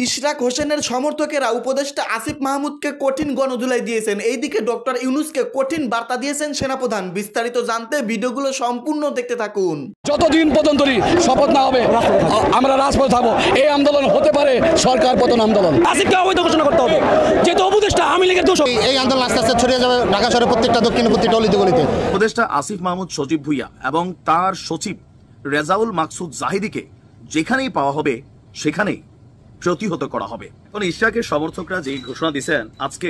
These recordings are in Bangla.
ইশরাক হোসেনের সমর্থকেরা উপদেষ্টা আসিফ মাহমুদকে কঠিন গণধুলাই দিয়েছেন। এইদিকে ডক্টর ইউনূসকে কঠিন বার্তা দিয়েছেন সেনাপ্রধান। বিস্তারিত জানতে ভিডিওগুলো সম্পূর্ণ দেখতে থাকুন। যতদিন পর্যন্ত শপথ না হবে আমরা রাজপথে থাকবো। এই আন্দোলন হতে পারে সরকার পতন আন্দোলন। আসিফকে অবৈধ ঘোষণা করতে হবে, যেহেতু উপদেষ্টা আওয়ামী লীগের দোষ। এই আন্দোলন আস্তে আস্তে ছড়িয়ে যাবে ঢাকা শহরের প্রত্যেকটা দক্ষিণ প্রত্যেকটা অলিতে গলিতে। উপদেষ্টা আসিফ মাহমুদ সজীব ভুইয়া এবং তার সচিব রেজাউল মাকসুদ জাহিদিকে যেখানেই পাওয়া হবে সেখানেই প্রতিহত করা হবে। এখন ইশরাকের সমর্থকরা যে ঘোষণা দিয়েছেন, আজকে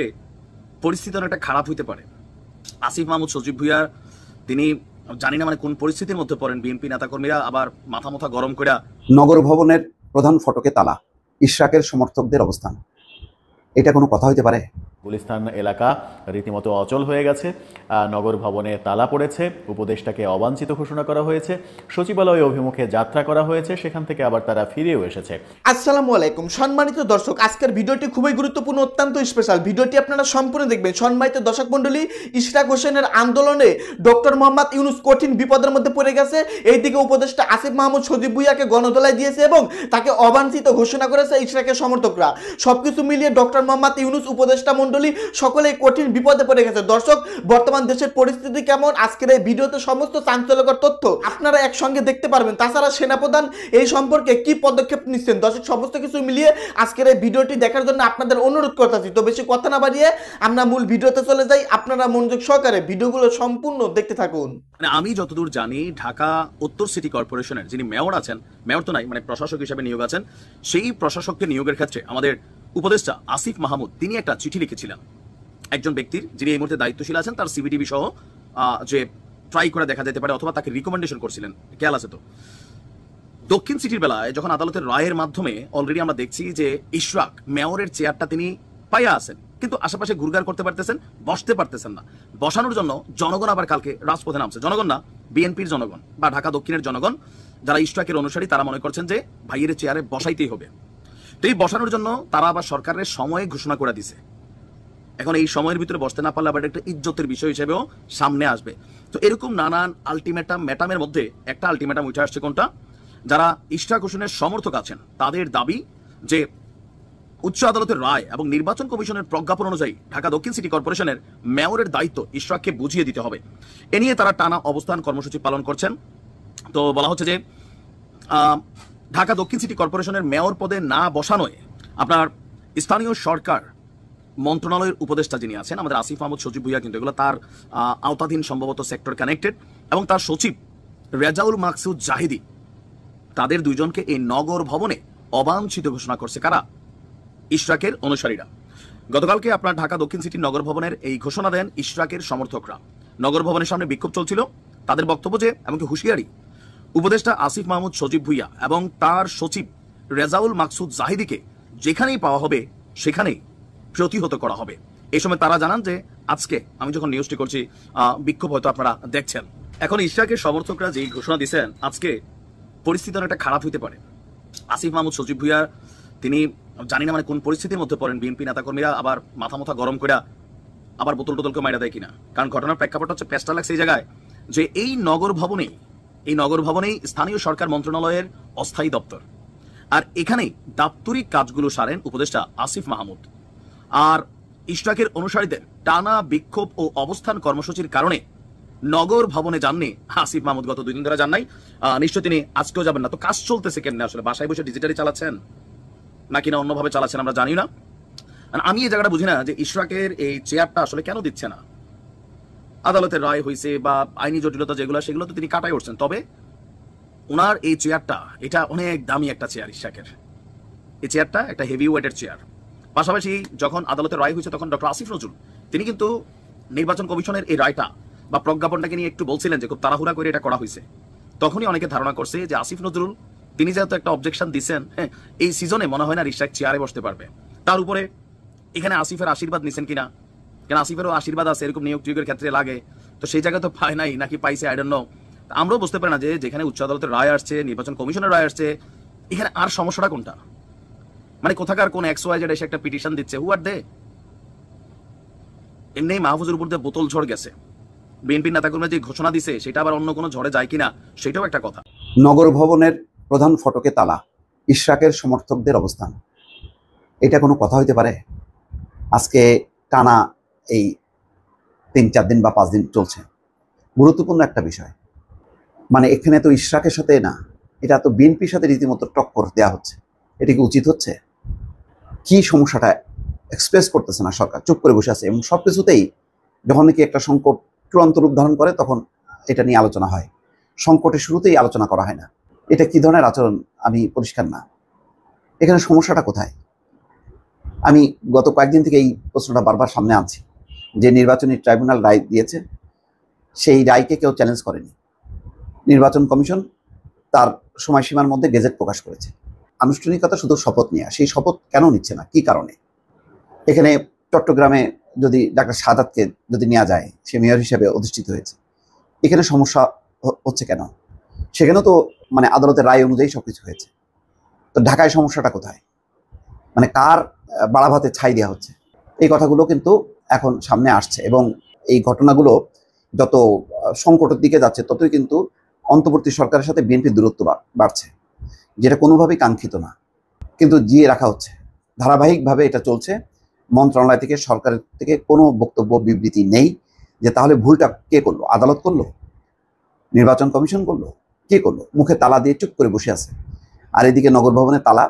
পরিস্থিতি অনেকটা খারাপ হইতে পারে। আসিফ মাহমুদ সজীব ভুইয়া তিনি জানি না কোন পরিস্থিতির মধ্যে পড়েন। বিএনপি নেতাকর্মীরা আবার মাথা গরম করে নগর ভবনের প্রধান ফটকে তালা, ইশরাকের সমর্থকদের অবস্থান, এটা কোনো কথা হইতে পারে? গুলিস্তান এলাকা রীতিমতো অচল হয়ে গেছে, নগর ভবনে তালা পড়েছে, উপদেষ্টাকে অবাঞ্ছিত ঘোষণা করা হয়েছে, সচিবালয় অভিমুখে যাত্রা করা হয়েছে, সেখান থেকে আবার তারা ফিরেও এসেছে। আসসালামু আলাইকুম সম্মানিত দর্শক, আজকের ভিডিওটি খুবই গুরুত্বপূর্ণ, অত্যন্ত স্পেশাল। ভিডিওটি আপনারা সম্পূর্ণ দেখবেন। সম্মানিত দর্শক মণ্ডলী, ইশরাক হোসেনের আন্দোলনে ডক্টর মোহাম্মদ ইউনূস কঠিন বিপদের মধ্যে পড়ে গেছে। এইদিকে উপদেষ্টা আসিফ মাহমুদ সজীব ভুইয়াকে গণধোলাই দিয়েছে এবং তাকে অবাঞ্ছিত ঘোষণা করেছে ইশরাকের সমর্থকরা। সবকিছু মিলিয়ে ডক্টর মোহাম্মদ ইউনূস উপদেষ্টা মণ্ডলী সকলেই কঠিন বিপদে পড়ে গেছে। দর্শক, বর্তমান দেশের পরিস্থিতি কেমন, আজকের এই ভিডিওতে সমস্ত চাঞ্চল্যকর তথ্য আপনারা একসঙ্গে দেখতে পারবেন। তাছাড়া সেনাপ্রধান এই সম্পর্কে কি পদক্ষেপ নিচ্ছেন, দর্শক সমস্ত কিছু মিলিয়ে আজকের এই ভিডিওটি দেখার জন্য আপনাদের অনুরোধ করতেছি। তো বেশি কথা না বাড়িয়ে আমরা মূল ভিডিওতে চলে যাই। আপনারা মনোযোগ সহকারে ভিডিওগুলো সম্পূর্ণ দেখতে থাকুন। আমি যতদূর জানি, ঢাকা উত্তর সিটি কর্পোরেশনের যিনি মেয়র আছেন, মেয়র তো নাই প্রশাসক হিসেবে নিয়োগ আছেন, সেই প্রশাসককে নিয়োগের ক্ষেত্রে আমাদের উপদেষ্টা আসিফ মাহমুদ তিনি একটা চিঠি লিখেছিলেন একজন ব্যক্তির, যিনি এই মুহূর্তে দায়িত্বশীল আছেন, তার সিবিটিভি সহ যে ট্রাই করে দেখা যেতে পারে অথবা তাকে রিকমেন্ডেশন করছিলেন। খেয়াল আছে তো? দক্ষিণ সিটির বেলায় যখন আদালতের রায়ের মাধ্যমে অলরেডি আমরা দেখছি যে ইশরাক মেয়রের চেয়ারটা তিনি পাইয়া আছেন, কিন্তু আশেপাশে ঘুরঘার করতে পারতেছেন, বসতে পারতেছেন না। বসানোর জন্য জনগণ আবার কালকে রাজপথে নামছে। জনগণ না, বিএনপির জনগণ বা ঢাকা দক্ষিণের জনগণ যারা ইশরাকের অনুসারী, তারা মনে করছেন যে ভাইয়ের চেয়ারে বসাইতেই হবে। তো এই বসানোর জন্য তারা আবার সরকারের সময় ঘোষণা করে দিছে। এখন এই সময়ের ভিতরে বসতে না পারলে আবার একটা ইজ্জতের বিষয় হিসেবেও সামনে আসবে। তো এরকম নানান আলটিমেটাম মেটামের মধ্যে একটা আলটিমেটাম উঠে আসছে কোনটা, যারা ইশরাক হোসেনের সমর্থক আছেন তাদের দাবি যে উচ্চ আদালতের রায় এবং নির্বাচন কমিশনের প্রজ্ঞাপন অনুযায়ী ঢাকা দক্ষিণ সিটি কর্পোরেশনের মেয়রের দায়িত্ব ইশরাককে বুঝিয়ে দিতে হবে। এ নিয়ে তারা টানা অবস্থান কর্মসূচি পালন করছেন। তো বলা হচ্ছে যে ঢাকা দক্ষিণ সিটি কর্পোরেশনের মেয়র পদে না বসানোয় আপনার স্থানীয় সরকার মন্ত্রণালয়ের উপদেষ্টা যিনি আছেন আমাদের আসিফ মাহমুদ সজীব ভুইয়া, কিন্তু এগুলো তার আওতাধীন সম্ভবত সেক্টর কানেক্টেড, এবং তার সচিব রেজাউল মাকসুদ জাহিদি, তাদের দুইজনকে এই নগর ভবনে অবাঞ্ছিত ঘোষণা করছে। কারা? ইশরাকের অনুসারীরা। গতকালকে আপনার ঢাকা দক্ষিণ সিটির নগর ভবনের এই ঘোষণা দেন ইশরাকের সমর্থকরা। নগর ভবনের সামনে বিক্ষোভ চলছিল। তাদের বক্তব্য যে এমনকি হুঁশিয়ারি, উপদেষ্টা আসিফ মাহমুদ সজীব ভুইয়া এবং তার সচিব রেজাউল মাকসুদ জাহিদিকে যেখানেই পাওয়া হবে সেখানেই প্রতিহত করা হবে। এই সময় তারা জানান যে আজকে আমি যখন নিউজটি করছি বিক্ষোভ হয়তো আপনারা দেখছেন। এখন ইশরাকের সমর্থকরা যে ঘোষণা দিয়েছেন, আজকে পরিস্থিতি অনেকটা খারাপ হইতে পারে। আসিফ মাহমুদ সজীব ভুইয়া তিনি জানি না কোন পরিস্থিতির মধ্যে পড়েন। বিএনপি নেতাকর্মীরা আবার মাথা গরম করে আবার বোতল টোতলকে মাইরা দেয় কিনা, কারণ ঘটনার প্রেক্ষাপট হচ্ছে পেস্টা লাগছে এই জায়গায় যে এই নগর ভবনেই স্থানীয় সরকার মন্ত্রণালয়ের অস্থায়ী দপ্তর, আর এখানেই দাপ্তরিক কাজগুলো সারেন উপদেষ্টা আসিফ মাহমুদ। আর ইশরাকের অনুসারীদের টানা বিক্ষোভ ও অবস্থান কর্মসূচির কারণে নগর ভবনে যাননি আসিফ মাহমুদ। গত 2 দিন ধরে যান নাই, নিশ্চয় তিনি আজকেও যাবেন না। তো কাজ চলতেছে কেন? আসলে বাসায় বসে ডিজিটালি চালাচ্ছেন নাকি না অন্যভাবে চালাচ্ছেন আমরা জানি না। আমি এই জায়গাটা বুঝি না যে ইশরাকের এই চেয়ারটা আসলে কেন দিচ্ছে না। আদালতের রায় হয়েছে বা আইনি জটিলতা যেগুলো, সেগুলো তো তিনি কাটাই উঠছেন। তবে ওনার এই চেয়ারটা, এটা অনেক দামি একটা চেয়ার। ইশরাকের এই চেয়ারটা একটা হেভি ওয়েটের চেয়ার। পাশাপাশি যখন আদালতের রায় হয়েছে তখন ডক্টর আসিফ নজরুল তিনি কিন্তু নির্বাচন কমিশনের এই রায়টা বা প্রজ্ঞাপনটাকে নিয়ে একটু বলছিলেন যে খুব তাড়াহুড়া করে এটা করা হয়েছে। তখনই অনেকে ধারণা করছে যে আসিফ নজরুল তিনি যেহেতু একটা অবজেকশন দিচ্ছেন, হ্যাঁ, এই সিজনে মনে হয় না ইশরাক চেয়ারে বসতে পারবে। তার উপরে এখানে আসিফের আশীর্বাদ নিছেন কিনা, কেন আসিফেরও আশীর্বাদ আছে এরকম নিয়োগ টিয়োগের ক্ষেত্রে লাগে, তো সেই জায়গায় তো পায় নাই নাকি পাইছে, আই ডোন্ট নো। আমরাও বুঝতে পারি না যে যেখানে উচ্চ আদালতের রায় আসছে, নির্বাচন কমিশনের রায় আসছে, এখানে আর সমস্যাটা কোনটা? কোথাকার কোন XYZ এসে একটা পিটিশন দিচ্ছে, হু আর দে? এমনি মাহফুজের উপর দিয়ে বোতল ঝড় গেছে। বিএনপি নেতাকর্মীরা যে ঘোষণা দিছে সেটা আবার অন্য কোনো ঝড়ে যায় কিনা সেটাও একটা কথা। নগর ভবনের প্রধান ফটকে তালা, ইশরাকের সমর্থকদের অবস্থান, এটা কোনো কথা হইতে পারে? আজকে টানা এই 3-4 দিন বা 5 দিন চলছে, গুরুত্বপূর্ণ একটা বিষয়। মানে এখানে তো ইশরাকের সাথে না, এটা তো বিএনপির সাথে রীতিমতো টক্কর দেওয়া হচ্ছে। এটা কি উচিত হচ্ছে? কি সমস্যাটা এক্সপ্রেস করতেছে না সরকার, চুপ করে বসে আছে। এবং সব কিছুতেই যখন নাকি একটা সংকট চূড়ান্ত রূপ ধারণ করে তখন এটা নিয়ে আলোচনা হয়, সংকটের শুরুতেই আলোচনা করা হয় না। এটা কি ধরনের আচরণ আমি পরিষ্কার না। এখানে সমস্যাটা কোথায়? আমি গত কয়েকদিন থেকে এই প্রশ্নটা বারবার সামনে আনছি যে নির্বাচনী ট্রাইব্যুনাল রায় দিয়েছে, সেই রায়কে কেউ চ্যালেঞ্জ করেনি। নির্বাচন কমিশন তার সময়সীমার মধ্যে গেজেট প্রকাশ করেছে। আনুষ্ঠানিকতা শুধু শপথ নেওয়া, সেই শপথ কেন নিচ্ছে না, কি কারণে? এখানে চট্টগ্রামে যদি ডাক্তার সাদাতকে যদি নেওয়া যায়, সে মেয়র হিসেবে অধিষ্ঠিত হয়েছে, এখানে সমস্যা হচ্ছে কেন? সেখানেও তো মানে আদালতের রায় অনুযায়ী সবকিছু হয়েছে। তো ঢাকায় সমস্যাটা কোথায়? মানে কার বাড়া ভাতে ছাই দেওয়া হচ্ছে? এই কথাগুলো কিন্তু এখন সামনে আসছে এবং এই ঘটনাগুলো যত সংকটের দিকে যাচ্ছে ততই কিন্তু অন্তর্বর্তী সরকারের সাথে বিএনপির দূরত্ব বাড়ছে, যেটা কোনোভাবেই কাঙ্ক্ষিত না, কিন্তু জিয়ে রাখা হচ্ছে। ধারাবাহিকভাবে এটা চলছে। মন্ত্রণালয় থেকে, সরকারের থেকে কোনো বক্তব্য বিবৃতি নেই যে তাহলে ভুলটা কে করলো? আদালত করলো? নির্বাচন কমিশন করলো? কে করলো? মুখে তালা দিয়ে চুপ করে বসে আছে। আর এদিকে নগর ভবনে তালা,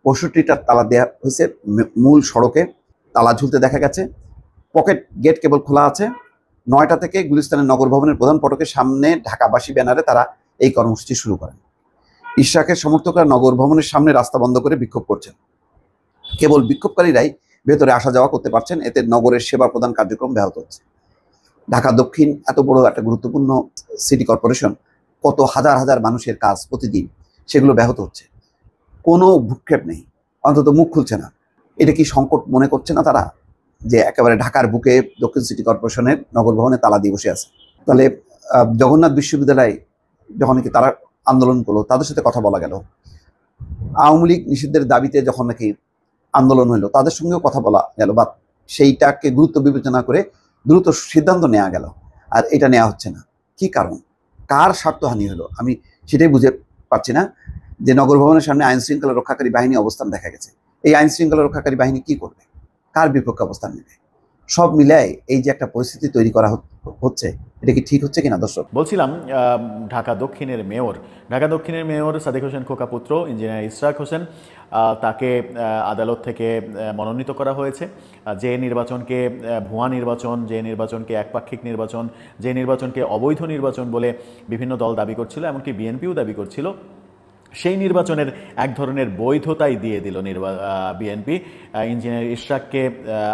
65টার তালা দেওয়া হয়েছে। মূল সড়কে তালা ঝুলতে দেখা গেছে। পকেট গেট কেবল খোলা আছে। 9টা থেকে গুলিস্তানের নগর ভবনের প্রধান ফটকের সামনে ঢাকাবাসী ব্যানারে তারা এই কর্মসূচি শুরু করেন। ইশরাকের সমর্থকরা নগর ভবনের সামনে রাস্তা বন্ধ করে বিক্ষোভ করছেন। কেবল বিক্ষোভকারীরাই ভেতরে আসা যাওয়া করতে পারছেন, এতে নগরের সেবা প্রদান কার্যক্রম ব্যাহত হচ্ছে। ঢাকা দক্ষিণ এত বড় একটা গুরুত্বপূর্ণ সিটি কর্পোরেশন, কত হাজার হাজার মানুষের কাজ প্রতিদিন, সেগুলো ব্যাহত হচ্ছে। কোনো ভূক্ষেপ নেই, অন্তত মুখ খুলছে না। এটা কি সংকট মনে করছে না তারা, যে একেবারে ঢাকার বুকে দক্ষিণ সিটি কর্পোরেশনের নগর ভবনে তালা দিয়ে বসে আছে? তাহলে জগন্নাথ বিশ্ববিদ্যালয় যখন নাকি তারা আন্দোলন করলো, তাদের সাথে কথা বলা গেল। আওয়ামী লীগ নিষিদ্ধের দাবিতে যখন নাকি আন্দোলন হইলো, তাদের সঙ্গেও কথা বলা গেল, বা সেইটাকে গুরুত্ব বিবেচনা করে দ্রুত সিদ্ধান্ত নেওয়া গেল। আর এটা নেওয়া হচ্ছে না, কি কারণ? কার স্বার্থহানি হলো? আমি সেটাই বুঝে পারছি না। যে নগর ভবনের সামনে আইন শৃঙ্খলা রক্ষাকারী বাহিনী অবস্থান দেখা গেছে, এই আইন শৃঙ্খলা রক্ষাকারী বাহিনী কি করবে? কার বিপক্ষে অবস্থান নেবে? সব মিলায় এই যে একটা পরিস্থিতি তৈরি করা হচ্ছে, এটা কি ঠিক হচ্ছে কিনা দর্শক? বলছিলাম ঢাকা দক্ষিণের মেয়র সাদেক হোসেন খোকা পুত্র ইঞ্জিনিয়ার ইশরাক হোসেন, তাকে আদালত থেকে মনোনীত করা হয়েছে। যে নির্বাচনকে ভুয়া নির্বাচন, যে নির্বাচনকে একপাক্ষিক নির্বাচন, যে নির্বাচনকে অবৈধ নির্বাচন বলে বিভিন্ন দল দাবি করছিল, এমনকি বিএনপিও দাবি করছিল, সেই নির্বাচনের এক ধরনের বৈধতাই দিয়ে দিল বিএনপি। ইঞ্জিনিয়ার ইশরাককে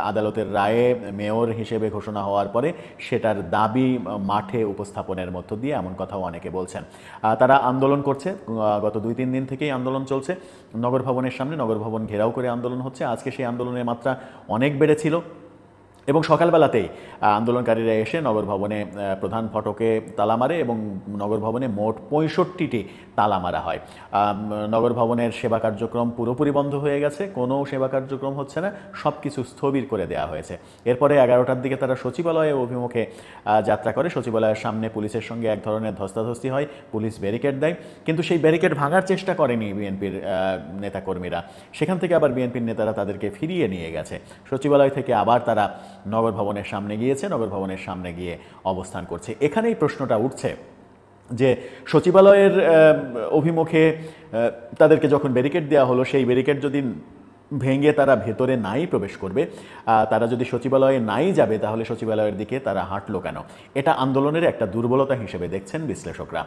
আদালতের রায়ে মেয়র হিসেবে ঘোষণা হওয়ার পরে সেটার দাবি মাঠে উপস্থাপনের মধ্য দিয়ে, এমন কথাও অনেকে বলছেন। তারা আন্দোলন করছে, গত 2-3 দিন থেকেই আন্দোলন চলছে। নগর ভবনের সামনে নগর ভবন ঘেরাও করে আন্দোলন হচ্ছে। আজকে সেই আন্দোলনের মাত্রা অনেক বেড়েছিল এবং সকালবেলাতেই আন্দোলনকারীরা এসে নগর ভবনে প্রধান ফটকে তালা মারে এবং নগর ভবনে মোট 65টি তালা মারা হয়। নগর ভবনের সেবা কার্যক্রম পুরোপুরি বন্ধ হয়ে গেছে, কোনো সেবা কার্যক্রম হচ্ছে না, সব কিছু স্থবির করে দেওয়া হয়েছে। এরপরে 11টার দিকে তারা সচিবালয়ে অভিমুখে যাত্রা করে। সচিবালয়ের সামনে পুলিশের সঙ্গে এক ধরনের ধস্তাধস্তি হয়, পুলিশ ব্যারিকেড দেয়, কিন্তু সেই ব্যারিকেড ভাঙার চেষ্টা করেনি বিএনপির নেতাকর্মীরা। সেখান থেকে আবার বিএনপির নেতারা তাদেরকে ফিরিয়ে নিয়ে গেছে। সচিবালয় থেকে আবার তারা নগর ভবনের সামনে গিয়েছে, নগর ভবনের সামনে গিয়ে অবস্থান করছে। এখানেই প্রশ্নটা উঠছে যে সচিবালয়ের অভিমুখে তাদেরকে যখন ব্যারিকেড দেওয়া হলো, সেই ব্যারিকেড যদি ভেঙে তারা ভেতরে নাই প্রবেশ করবে, তারা যদি সচিবালয়ে নাই যাবে, তাহলে সচিবালয়ের দিকে তারা হাঁটলো কেন? এটা আন্দোলনের একটা দুর্বলতা হিসেবে দেখছেন বিশ্লেষকরা।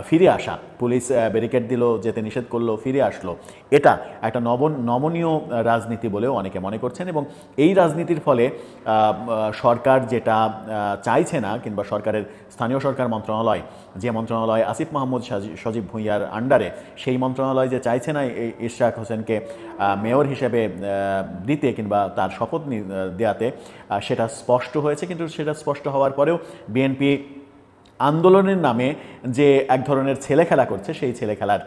ফিরে আসা, পুলিশ ব্যারিকেড দিল, যেতে নিষেধ করলো, ফিরে আসলো, এটা একটা নমনীয় রাজনীতি বলেও অনেকে মনে করছেন। এবং এই রাজনীতির ফলে সরকার যেটা চাইছে না, কিংবা সরকারের স্থানীয় সরকার মন্ত্রণালয়, যে মন্ত্রণালয় আসিফ মাহমুদ সজীব ভুঁইয়ার আন্ডারে, সেই মন্ত্রণালয় যে চাইছে না ইশরাক হোসেনকে মেয়র হিসেবে দিতে কিংবা তার শপথ দেওয়াতে, সেটা স্পষ্ট হয়েছে। কিন্তু সেটা স্পষ্ট হওয়ার পরেও বিএনপি আন্দোলনের নামে যে এক ধরনের ছেলে খেলা করছে সেই ছেলে খেলার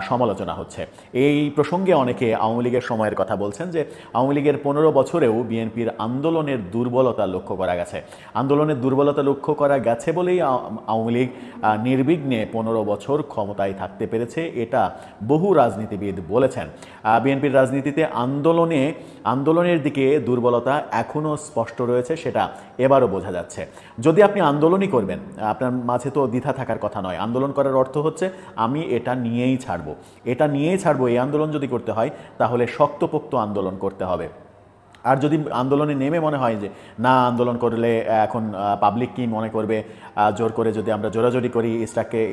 সমালোচনা হচ্ছে। এই প্রসঙ্গে অনেকে আওয়ামী লীগের সময়ের কথা বলছেন যে আওয়ামী লীগের 15 বছরেও বিএনপির আন্দোলনের দুর্বলতা লক্ষ্য করা গেছে। আন্দোলনের দুর্বলতা লক্ষ্য করা গেছে বলেই আওয়ামী লীগ নির্বিঘ্নে 15 বছর ক্ষমতায় থাকতে পেরেছে, এটা বহু রাজনীতিবিদ বলেছেন। বিএনপির রাজনীতিতে আন্দোলনের দিকে দুর্বলতা এখনও স্পষ্ট রয়েছে, সেটা এবারও বোঝা যাচ্ছে। যদি আপনি আন্দোলনই করবেন, আপনার মাঝে তো দ্বিধা থাকার কথা নয়। আন্দোলন করার অর্থ হচ্ছে আমি এটা নিয়েই ছাড়বো, এই আন্দোলন যদি করতে হয় তাহলে শক্তপোক্ত আন্দোলন করতে হবে। আর যদি আন্দোলনে নেমে মনে হয় যে না, আন্দোলন করলে এখন পাবলিক কি মনে করবে, জোর করে যদি আমরা জোরাজোরি করি,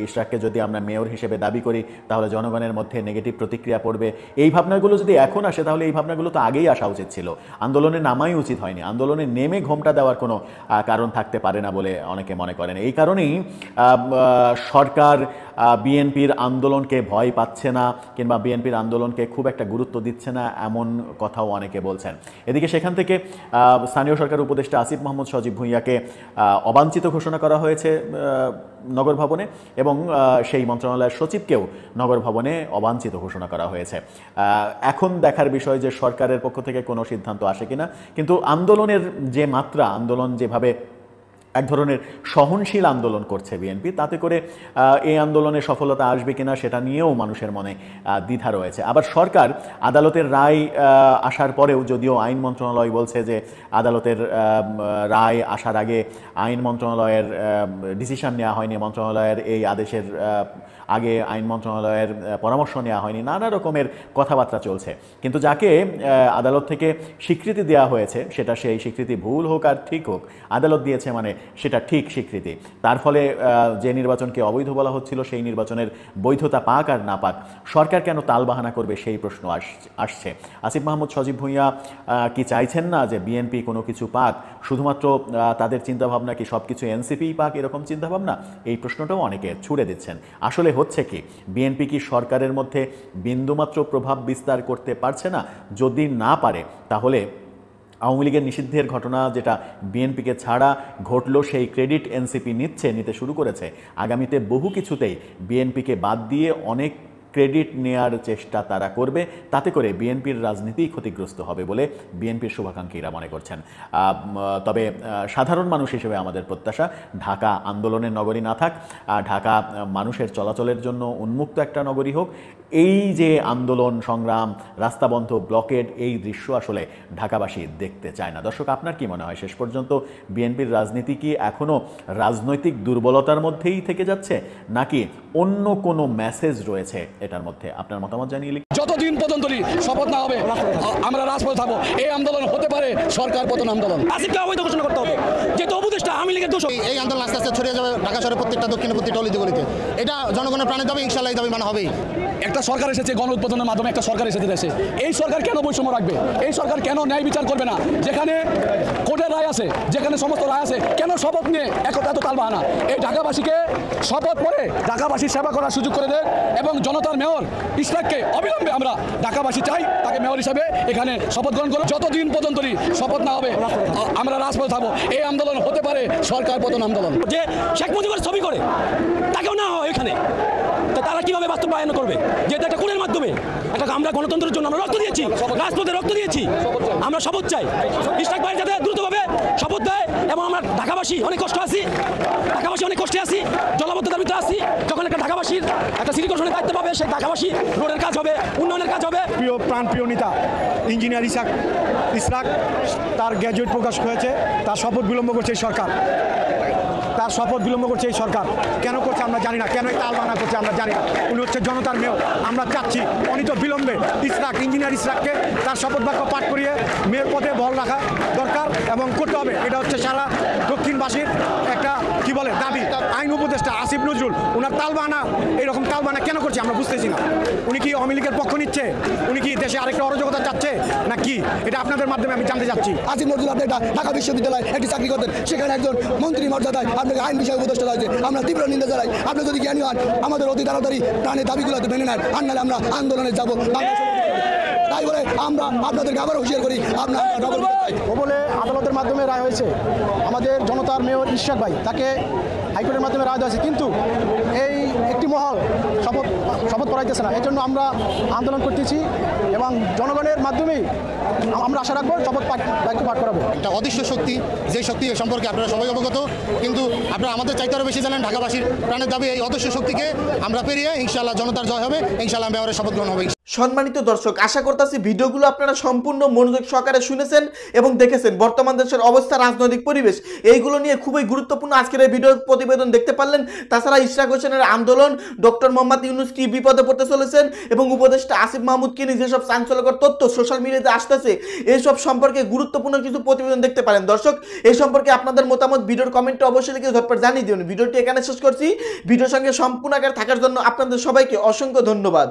ইশরাককে যদি আমরা মেয়র হিসেবে দাবি করি তাহলে জনগণের মধ্যে নেগেটিভ প্রতিক্রিয়া পড়বে, এই ভাবনাগুলো যদি এখন আসে তাহলে এই ভাবনাগুলো তো আগেই আসা উচিত ছিল। আন্দোলনে নামাই উচিত হয়নি। আন্দোলনে নেমে ঘোমটা দেওয়ার কোনো কারণ থাকতে পারে না বলে অনেকে মনে করেন। এই কারণেই সরকার বিএনপির আন্দোলনকে ভয় পাচ্ছে না কিংবা বিএনপির আন্দোলনকে খুব একটা গুরুত্ব দিচ্ছে না, এমন কথাও অনেকে বলছেন। এদিকে সেখান থেকে স্থানীয় সরকার উপদেষ্টা আসিফ মাহমুদ সজীব ভুঁইয়াকে অবাঞ্ছিত ঘোষণা করা হয়েছে নগর ভবনে, এবং সেই মন্ত্রণালয়ের সচিবকেও নগর ভবনে অবাঞ্ছিত ঘোষণা করা হয়েছে। এখন দেখার বিষয় যে সরকারের পক্ষ থেকে কোনো সিদ্ধান্ত আসে কিনা। কিন্তু আন্দোলনের যে মাত্রা, আন্দোলন যেভাবে এক ধরনের সহনশীল আন্দোলন করছে বিএনপি, তাতে করে এই আন্দোলনে সফলতা আসবে কিনা সেটা নিয়েও মানুষের মনে দ্বিধা রয়েছে। আবার সরকার আদালতের রায় আসার পরেও, যদিও আইন মন্ত্রণালয় বলছে যে আদালতের রায় আসার আগে আইন মন্ত্রণালয়ের ডিসিশন নেওয়া হয়নি, মন্ত্রণালয়ের এই আদেশের আগে আইন মন্ত্রণালয়ের পরামর্শ নেওয়া হয়নি, নানা রকমের কথাবার্তা চলছে। কিন্তু যাকে আদালত থেকে স্বীকৃতি দেওয়া হয়েছে, সেটা সেই স্বীকৃতি ভুল হোক আর ঠিক হোক, আদালত দিয়েছে মানে সেটা ঠিক স্বীকৃতি। তার ফলে যে নির্বাচনকে অবৈধ বলা হচ্ছিল সেই নির্বাচনের বৈধতা পাক আর না পাক, সরকার কেন তালবাহানা করবে সেই প্রশ্ন আসছে। আসিফ মাহমুদ সজীব ভুঁইয়া কি চাইছেন না যে বিএনপি কোনো কিছু পাক, শুধুমাত্র তাদের চিন্তাভাবনা কি সব কিছু এনসিপি পাক, এরকম চিন্তাভাবনা? এই প্রশ্নটাও অনেকে ছুড়ে দিচ্ছেন। আসলে হচ্ছে কি, বিএনপি কি সরকারের মধ্যে বিন্দুমাত্র প্রভাব বিস্তার করতে পারছে না? যদি না পারে তাহলে আওয়ামী লীগের নিষিদ্ধের ঘটনা যেটা বিএনপিকে ছাড়া ঘটলো, সেই ক্রেডিট এনসিপি নিতে শুরু করেছে। আগামীতে বহু কিছুতেই বিএনপিকে বাদ দিয়ে অনেক ক্রেডিট নেয়ার চেষ্টা তারা করবে, তাতে করে বিএনপির রাজনীতি ক্ষতিগ্রস্ত হবে বলে বিএনপির শুভাকাঙ্ক্ষীরা মনে করছেন। তবে সাধারণ মানুষ হিসেবে আমাদের প্রত্যাশা ঢাকা আন্দোলনের নগরী না থাক, ঢাকা মানুষের চলাচলের জন্য উন্মুক্ত একটা নগরী হোক। এই যে আন্দোলন সংগ্রাম, রাস্তা বন্ধ, ব্লকেড, এই দৃশ্য আসলে ঢাকাবাসী দেখতে চায় না। দর্শক, আপনার কি মনে হয়, শেষ পর্যন্ত বিএনপির রাজনীতি কি এখনও রাজনৈতিক দুর্বলতার মধ্যেই থেকে যাচ্ছে, নাকি অন্য কোনো মেসেজ রয়েছে এটার মধ্যে? আপনার মতামত জানিয়ে লিখুন। যতদিন পর্যন্ত শপথ না হবে আমরা রাজপথে থাকবো। এই আন্দোলন হতে পারে সরকার পতন আন্দোলন। আসিফকে অবৈধ ঘোষণা করতে হবে, যেহেতু উপদেষ্টা আওয়ামী লীগের দোষক। এই আন্দোলন আস্তে আস্তে ছড়িয়ে যাবে ঢাকা শহরের প্রত্যেকটা দক্ষিণ প্রত্যেকটা অলিতে গলিতে। এটা জনগণের প্রাণের দাবি, ইনশাআল্লাহ এই দাবি মানা হবেই। একটা সরকার এসেছে, গণ উৎপাদনের মাধ্যমে একটা সরকার এসেছে দেশে। এই সরকার কেন বৈষম্য রাখবে? এই সরকার কেন ন্যায় বিচার করবে না? যেখানে কোর্টের রায় আছে, যেখানে সমস্ত রায় আছে, কেন শপথ নিয়ে এত তালবাহানা? এই ঢাকাবাসীকে শপথ পরে ঢাকাবাসীর সেবা করার সুযোগ করে দেন, এবং জনতার মেয়র ইশরাককে অবিলম্বে আমরা ঢাকাবাসী চাই তাকে মেয়র হিসাবে এখানে শপথ গ্রহণ করুন। যতদিন পর্যন্ত শপথ না হবে আমরা রাজপথে থাকবো। এই আন্দোলন হতে পারে সরকার পতন আন্দোলন। যে শেখ মুজিবের ছবি করে তাকেও না হয় এখানে, তো তারা কিভাবে বাস্তবায়ন করবে? যেহেতু একটা খুনের মাধ্যমে আমরা গণতন্ত্রের জন্য আমরা রক্ত দিয়েছি, রাজপথে রক্ত দিয়েছি, আমরা শপথ চাই। ইশরাক ভাই যাতে দ্রুতভাবে শপথ দেয়, এবং আমরা ঢাকাবাসী অনেক কষ্টে আছি, জলাবদ্ধতার ভিতরে আছি। যখন একটা ঢাকাবাসীর একটা সিটি কর্পোরেশনের দায়িত্ব পাবে, সেই ঢাকাবাসী রোডের কাজ হবে, উন্নয়নের কাজ হবে। প্রাণপ্রিয় নেতা ইঞ্জিনিয়ার ইশরাক তার গ্র্যাজুয়েট প্রকাশ হয়েছে, তার শপথ বিলম্ব করছে এই সরকার। কেন করছে আমরা জানি না, কেন একটা আলবানা করছে আমরা জানি না। উনি হচ্ছে জনতার মেয়র। আমরা চাচ্ছি অনিত বিলম্বে ইঞ্জিনিয়ার ইশরাককে তার শপথ বাক্য পাঠ করিয়ে মেয়র পদে বহাল রাখা দরকার এবং করতে হবে। এটা হচ্ছে সারা দক্ষিণবাসীর একটা দাবি। আইন উপদেষ্টা আসিফ নজরুল, ওনার তালবানা, এরকম তালবানা কেন করছে আমরা বুঝতেছি না। উনি কি আওয়ামী লীগের পক্ষ নিচ্ছে? উনি কি দেশে আরেকটা অরাজকতা চাচ্ছে না কি? এটা আপনাদের মাধ্যমে আমি জানতে চাচ্ছি। আসিফ নজরুল আপনি ঢাকা বিশ্ববিদ্যালয়ে একটি চাকরি করতেন, সেখানে একজন মন্ত্রী মর্যাদায় আপনাকে আইন বিষয়ে উপদেষ্টা হয়েছে। আমরা তীব্র নিন্দা জানাই। আপনি যদি জ্ঞানী হন, আমাদের অতি তাড়াতাড়ি প্রাণের দাবিগুলো মেনে নেন, আর নাহলে আমরা আন্দোলনে যাবো। তাই বলে আমরা আপনাদেরকে আবার হুঁশিয়ার করি, আপনার বলে আদালতের মাধ্যমে রায় হয়েছে। আমাদের জনতার মেয়র ইশরাক ভাই, তাকে হাইকোর্টের মাধ্যমে রায় দেওয়া হয়েছে, কিন্তু এই একটি মহল শপথ করাইতেছে না। এই জন্য আমরা আন্দোলন করতেছি এবং জনগণের মাধ্যমেই আমরা আশা রাখবো শপথ বাক্য পাঠ করাবে। একটা অদৃশ্য শক্তি, যে শক্তি সম্পর্কে আপনারা সবাই অবগত, কিন্তু আপনারা আমাদের চাইতে আরও বেশি জানেন। ঢাকাবাসীর প্রাণের দাবি এই অদৃশ্য শক্তিকে আমরা পেরিয়ে ইনশাআল্লাহ জনতার জয় হবে, ইনশাআল্লাহ মেয়রের শপথ গ্রহণ হবে। সম্মানিত দর্শক, আশা করতেছি ভিডিওগুলো আপনারা সম্পূর্ণ মনোযোগ সহকারে শুনেছেন এবং দেখেছেন। বর্তমান দেশের অবস্থা, রাজনৈতিক পরিবেশ, এইগুলো নিয়ে খুবই গুরুত্বপূর্ণ আজকের এই ভিডিও প্রতিবেদন দেখতে পারলেন। তাছাড়া ইশরাক হোসেনের আন্দোলন, ডক্টর মোহাম্মদ ইউনূস কি বিপদে পড়তে চলেছেন এবং উপদেষ্টা আসিফ মাহমুদকে নিয়ে যেসব চাঞ্চল্যকর তথ্য সোশ্যাল মিডিয়াতে আসতেছে, এইসব সম্পর্কে গুরুত্বপূর্ণ কিছু প্রতিবেদন দেখতে পারেন। দর্শক, এই সম্পর্কে আপনাদের মতামত ভিডিওর কমেন্টে অবশ্যই লিখে ঝটপট জানিয়ে দিন। ভিডিওটি এখানে শেষ করছি। ভিডিওর সঙ্গে সম্পূর্ণ আকারে থাকার জন্য আপনাদের সবাইকে অসংখ্য ধন্যবাদ।